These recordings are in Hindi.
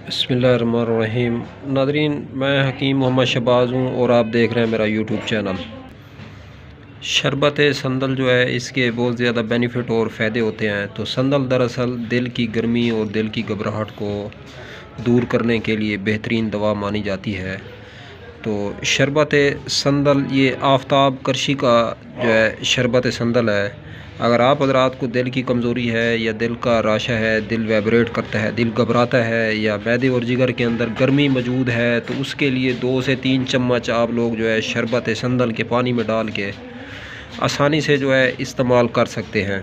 बिस्मिल्लाहिर्रहमानिर्रहीम। नादरीन, मैं हकीम मोहम्मद शहबाज हूँ और आप देख रहे हैं मेरा यूट्यूब चैनल। शरबत संदल जो है, इसके बहुत ज़्यादा बेनिफिट और फ़ायदे होते हैं। तो संदल दरअसल दिल की गर्मी और दिल की घबराहट को दूर करने के लिए बेहतरीन दवा मानी जाती है। तो शरबत संदल ये आफ्ताब करशी का जो है शरबत संदल है। अगर आप हज़रात को दिल की कमज़ोरी है या दिल का राशा है, दिल वाइब्रेट करता है, दिल घबराता है या मैदे और जिगर के अंदर गर्मी मौजूद है, तो उसके लिए 2 से 3 चम्मच आप लोग जो है शरबत संदल के पानी में डाल के आसानी से जो है इस्तेमाल कर सकते हैं।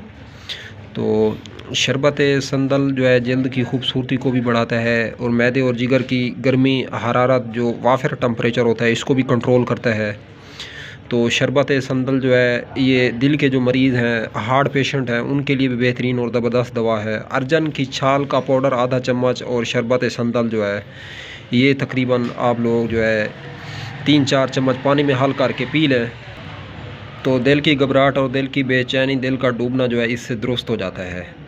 तो शरबत संदल जो है जल्द की खूबसूरती को भी बढ़ाता है और मैदे और जिगर की गर्मी हरारत जो वाफिर टेम्परेचर होता है इसको भी कंट्रोल करता है। तो शरबत संदल जो है ये दिल के जो मरीज़ हैं, हार्ट पेशेंट हैं, उनके लिए भी बेहतरीन और ज़बरदस्त दवा है। अर्जन की छाल का पाउडर आधा चम्मच और शरबत संदल जो है ये तकरीबन आप लोग जो है 3-4 चम्मच पानी में हल करके पी लें, तो दिल की घबराहट और दिल की बेचैनी, दिल का डूबना जो है इससे दुरुस्त हो जाता है।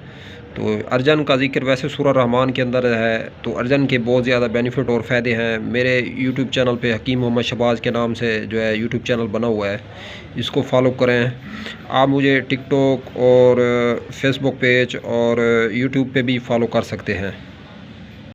तो अर्जन का ज़िक्र वैसे सूरह रहमान के अंदर है। तो अर्जन के बहुत ज़्यादा बेनिफिट और फ़ायदे हैं। मेरे यूट्यूब चैनल पे हकीम मोहम्मद शहबाज के नाम से जो है यूट्यूब चैनल बना हुआ है, इसको फॉलो करें। आप मुझे टिकटॉक और फेसबुक पेज और यूट्यूब पे भी फॉलो कर सकते हैं।